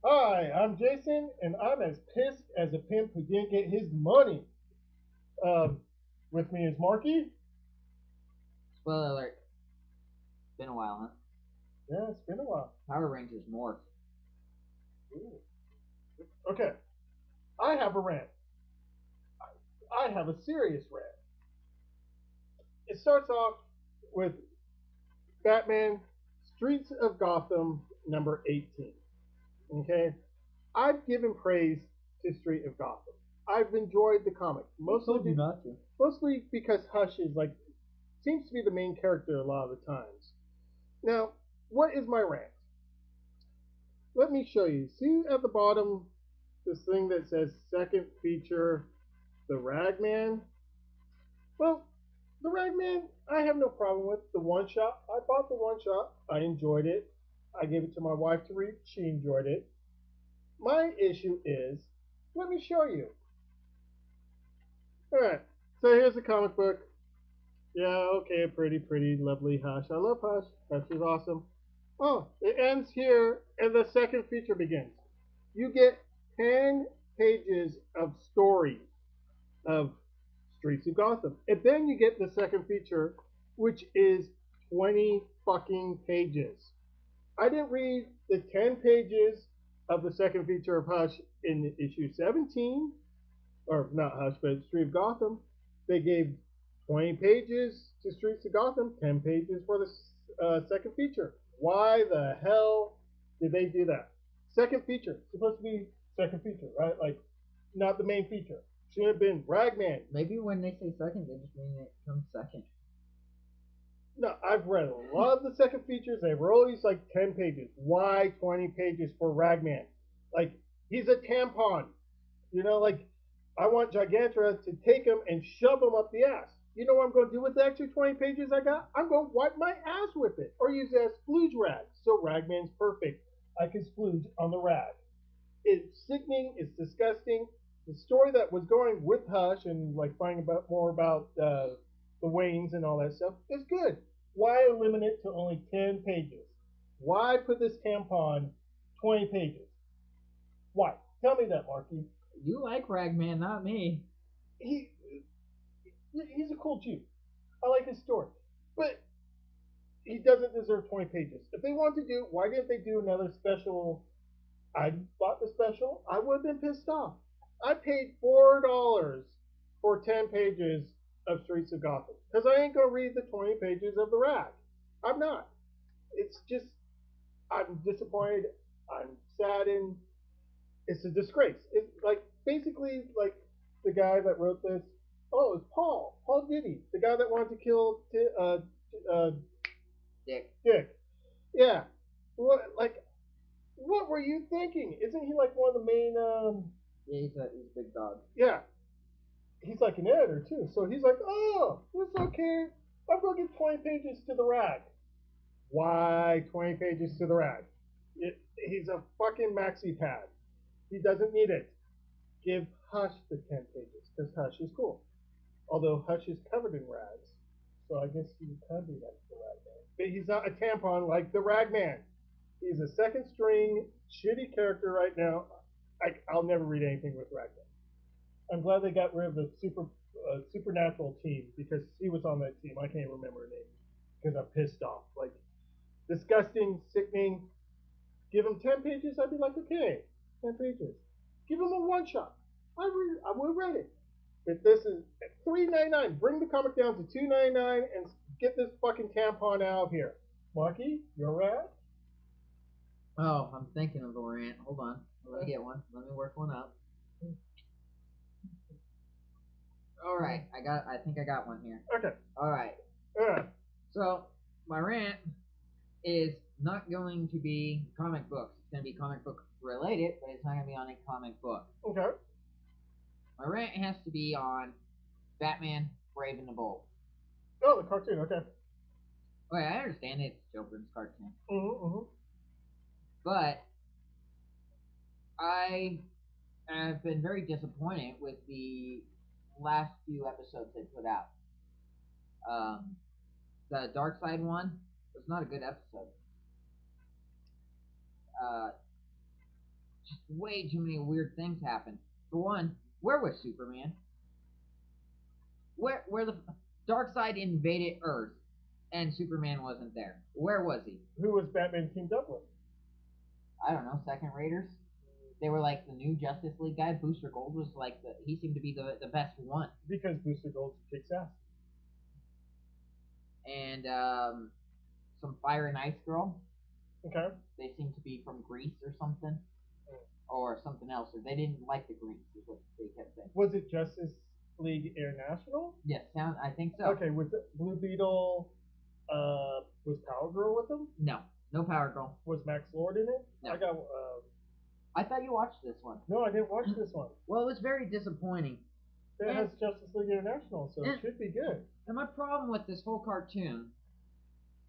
Hi, I'm Jason, and I'm as pissed as a pimp who didn't get his money. Um, with me is Marky. Spoiler alert. Been a while, huh? Yeah, it's been a while. Power Rangers morphed. Ooh. Okay, I have a rant. I have a serious rant. It starts off with Batman Streets of Gotham number 18. Okay, I've given praise to Street of Gotham. I've enjoyed the comic I told you not to. mostly because Hush is like seems to be the main character a lot of the times. Now, what is my rant? Let me show you. See at the bottom this thing that says second feature, the Ragman? Well, the Ragman, I have no problem with the one shot. I bought the one shot. I enjoyed it. I gave it to my wife to read. She enjoyed it. My issue is, let me show you. All right. So here's the comic book. Yeah, okay, pretty, lovely Hush. I love Hush. Hush is awesome. Oh, it ends here, and the second feature begins. You get 10 pages of story of Streets of Gotham. And then you get the second feature, which is 20 fucking pages. I didn't read the 10 pages of the second feature of Hush in issue 17, or not Hush, but Street of Gotham. They gave 20 pages to Streets of Gotham, 10 pages for the second feature. Why the hell did they do that? Second feature, supposed to be second feature, right? Like, not the main feature. Should have been Ragman. Maybe when they say second, they just mean it comes second. No, I've read a lot of the second features. They were always like 10 pages. Why 20 pages for Ragman? Like, he's a tampon. You know, like, I want Gigantra to take him and shove him up the ass. You know what I'm going to do with the extra 20 pages I got? I'm going to wipe my ass with it or use it as splooge rag. So Ragman's perfect. I can splooge on the rag. It's sickening. It's disgusting. The story that was going with Hush and like finding about more about the Waynes and all that stuff is good. Why limit it to only 10 pages? Why put this tampon 20 pages? Why? Tell me that, Marky. You like Ragman, not me. He he's a cool Jew. I like his story, but he doesn't deserve 20 pages. If they want to do, why didn't they do another special? I bought the special. I would have been pissed off. I paid $4 for 10 pages of Streets of Gotham because I ain't gonna read the 20 pages of the Rag. I'm not. It's just I'm disappointed. I'm saddened. It's a disgrace. It's like basically like the guy that wrote this. Oh, it's Paul Diddy, the guy that wanted to kill uh, Dick. Dick. Yeah. What were you thinking? Isn't he like one of the main? Yeah, he's a big dog. Yeah, he's like an editor too. So he's like, oh, it's okay. I'm gonna give 20 pages to the Rag. Why 20 pages to the Rag? He's a fucking maxi pad. He doesn't need it. Give Hush the 10 pages because Hush is cool. Although Hush is covered in rags, so I guess you can do that to the Ragman. But he's not a tampon like the Ragman. He's a second string shitty character right now. I'll never read anything with Ragman. I'm glad they got rid of the supernatural team because he was on that team. I can't remember her name because I'm pissed off. Like disgusting, sickening. Give him 10 pages, I'd be like, okay, 10 pages. Give him a one shot. I would have read it. But this is $3.99. Bring the comic down to $2.99 and get this fucking tampon out of here. Marky, you're right. Oh, I'm thinking of a rant. Hold on. Let me get one. Let me work one up. All right, I think I got one here. Okay. All right. Yeah. So my rant is not going to be comic books. It's going to be comic book related, but it's not going to be on a comic book. Okay. My rant has to be on Batman Brave and the Bold. Oh, the cartoon. Okay. Okay, I understand it's a children's cartoon, Mm-hmm. but I have been very disappointed with the last few episodes they put out. Um, the Darkseid one was not a good episode. Uh, way too many weird things happened. For one, where was Superman? Where the Darkseid invaded Earth and Superman wasn't there? Where was he? Who was Batman teamed up with? I don't know. Second Raiders. They were like the new Justice League guy. Booster Gold was like he seemed to be the best one. Because Booster Gold kicks ass. And some Fire and Ice Girl. Okay. They seemed to be from Greece or something, or something else. Or they didn't like the Greeks, is what they kept saying. Was it Justice League International? Yes, I think so. Okay, was Blue Beetle? Was Power Girl with him? No, no Power Girl. Was Max Lord in it? No. I got. I thought you watched this one. No, I didn't watch this one. Well, it was very disappointing. It has Justice League International, so it should be good. And my problem with this whole cartoon,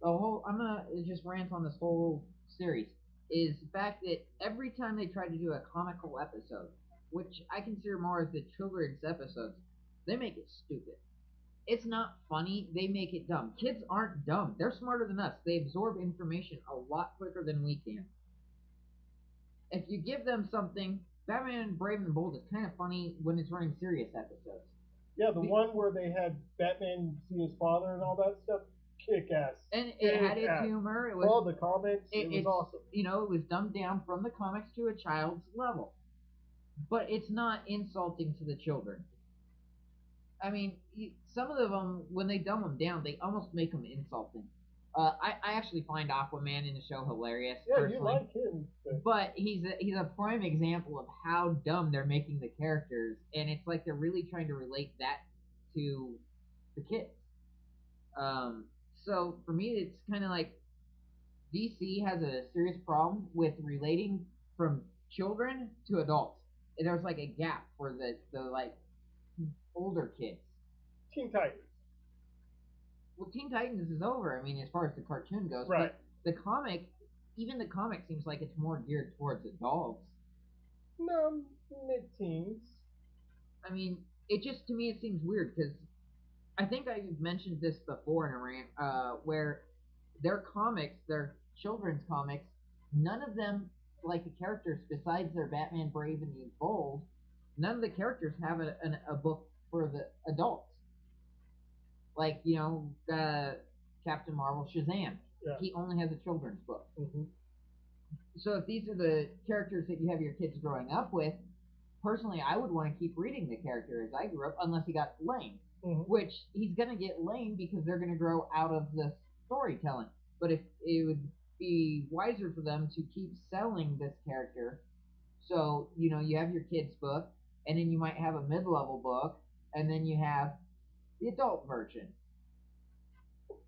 I'm gonna just rant on this whole series, is the fact that every time they try to do a comical episode, which I consider more as the children's episodes, they make it stupid. It's not funny, they make it dumb. Kids aren't dumb. They're smarter than us. They absorb information a lot quicker than we can. If you give them something, Batman Brave and Bold is kind of funny when it's running serious episodes. Yeah, the one where they had Batman see his father and all that stuff, kick ass. And it had its humor. It was all the comics. It was awesome. You know, it was dumbed down from the comics to a child's level, but it's not insulting to the children. I mean, some of them when they dumb them down, they almost make them insulting. I actually find Aquaman in the show hilarious. Yeah, personally. You like him, but he's a prime example of how dumb they're making the characters, and it's like they're really trying to relate that to the kids. So for me, it's kind of like DC has a serious problem with relating from children to adults. And there's like a gap for the like older kids. Teen Titans. Well, Teen Titans is over. I mean, as far as the cartoon goes, right? But the comic, even the comic, seems like it's more geared towards adults. No, mid-teens. I mean, it just to me it seems weird because I think I mentioned this before in a rant, where their comics, their children's comics, none of them, like the characters, besides their Batman Brave and the Bold, none of the characters have a book for the adults. Like, Captain Marvel, Shazam. Yeah. He only has a children's book. Mm-hmm. So if these are the characters that you have your kids growing up with, personally, I would want to keep reading the character as I grew up, unless he got lame. Mm-hmm. Which he's going to get lame because they're going to grow out of the storytelling. But if it would be wiser for them to keep selling this character, so you have your kids book, and then you might have a mid-level book, and then you have the adult version.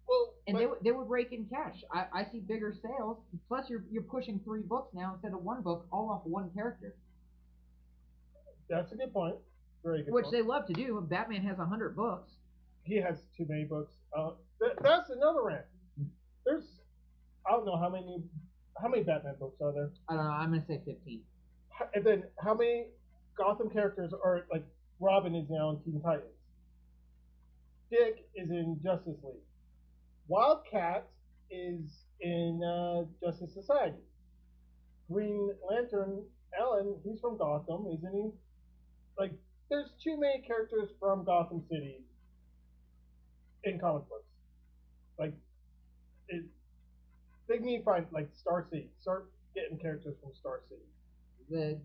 Well, and they would rake in cash. I see bigger sales. Plus, you're pushing 3 books now instead of 1 book, all off one character. That's a good point. Very good. Which point. They love to do. Batman has 100 books. He has too many books. That's another rant. There's, I don't know how many Batman books are there. I don't know. I'm gonna say 15. And then how many Gotham characters are like Robin is now in Teen Titans. Dick is in Justice League. Wildcat is in Justice Society. Green Lantern, Alan, he's from Gotham, isn't he? Like, there's too many characters from Gotham City in comic books. Like, they need to find, like, Star City. Start getting characters from Star City. The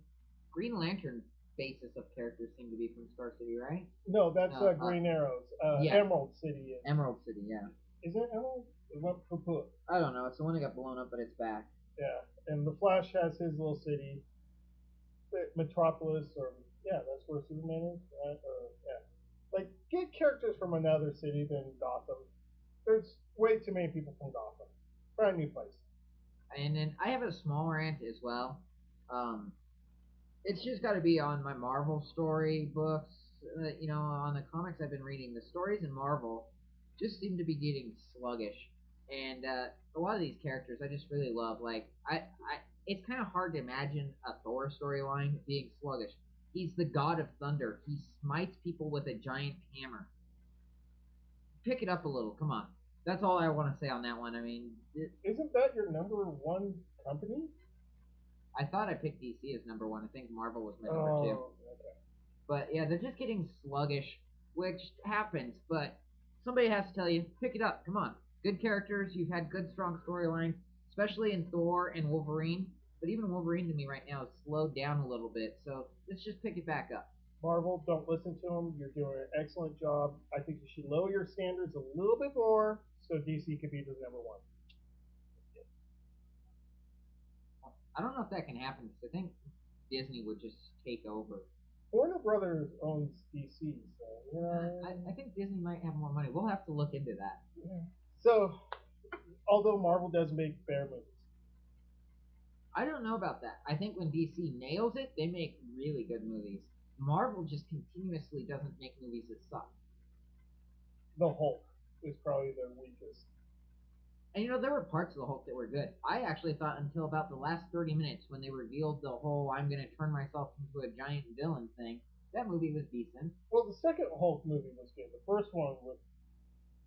Green Lantern basis of characters seem to be from Star City, right? No, that's Green Arrows. Yeah. Emerald City. Emerald City, yeah. Is it Emerald? It went kaput. I don't know. It's the one that got blown up, but it's back. Yeah, and the Flash has his little city, Metropolis, or that's where Superman is, right? Like get characters from another city than Gotham. There's way too many people from Gotham. Brand new place. And then I have a small rant as well. It's just got to be on my Marvel story books. On the comics I've been reading, the stories in Marvel just seem to be getting sluggish. And a lot of these characters I just really love. Like it's kind of hard to imagine a Thor storyline being sluggish. He's the god of thunder. He smites people with a giant hammer. Pick it up a little. Come on. That's all I want to say on that one. I mean, isn't that your number one company? I thought I picked DC as number one. I think Marvel was my number two. Oh, okay. But yeah, they're just getting sluggish, which happens. But somebody has to tell you, pick it up. Come on, good characters. You've had good, strong storylines, especially in Thor and Wolverine. But even Wolverine to me right now is slowed down a little bit. So let's just pick it back up. Marvel, don't listen to them. You're doing an excellent job. I think you should lower your standards a little bit more so DC could be the number one. I don't know if that can happen because I think Disney would just take over. Warner Brothers owns DC, so you know. I think Disney might have more money. We'll have to look into that. Yeah. So, although Marvel does make fair movies, I don't know about that. I think when DC nails it, they make really good movies. Marvel just continuously doesn't make movies that suck. the Hulk is probably their weakest. And there were parts of the Hulk that were good. I actually thought until about the last 30 minutes when they revealed the whole I'm going to turn myself into a giant villain thing, that movie was decent. Well, the second Hulk movie was good. The first one was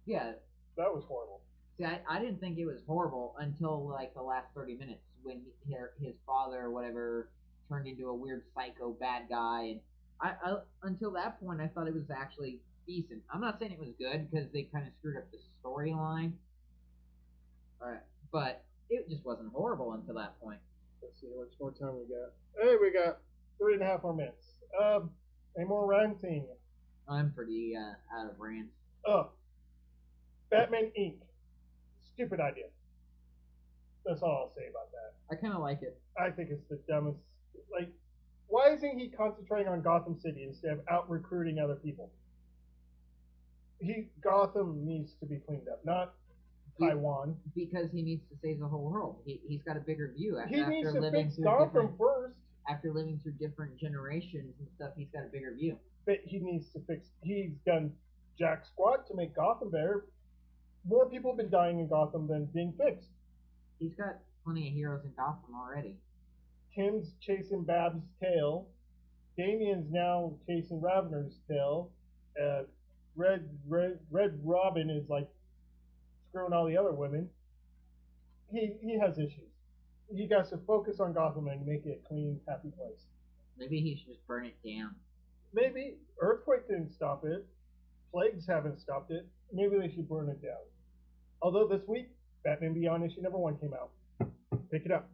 Yeah. that was horrible. See, I didn't think it was horrible until like the last 30 minutes when his father or whatever turned into a weird psycho bad guy. And I until that point, I thought it was actually decent. I'm not saying it was good because they kind of screwed up the storyline. But it just wasn't horrible until that point. Let's see how much more time we got. Hey, we got 3.5 more minutes. Any more ranting? I'm pretty out of rants. Oh, Batman Inc. Stupid idea. That's all I'll say about that. I kind of like it. I think it's the dumbest. Like, why isn't he concentrating on Gotham City instead of out recruiting other people? Gotham needs to be cleaned up, not Taiwan. Because he needs to save the whole world. He's got a bigger view He after needs to living fix through Gotham different first. after living through different generations and stuff. He's got a bigger view. But he needs to fix. He's done jack squat to make Gotham better. More people have been dying in Gotham than being fixed. He's got plenty of heroes in Gotham already. Tim's chasing Bab's tail. Damien's now chasing Ravener's tail. Uh, Red Robin is like screwing all the other women. He has issues. He got to focus on Gotham and make it a clean, happy place. Maybe he should just burn it down. Maybe Earthquake didn't stop it. Plagues haven't stopped it. Maybe they should burn it down. Although this week, Batman Beyond issue number 1 came out. Pick it up.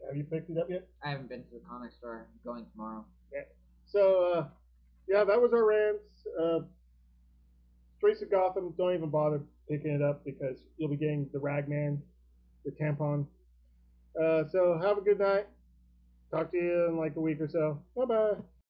Have you picked it up yet? I haven't been to the comic store. I'm going tomorrow. Yeah. So, yeah, that was our rants. Streets of Gotham, don't even bother picking it up because you'll be getting the Ragman, the tampon. So have a good night. Talk to you in like a week or so. Bye bye.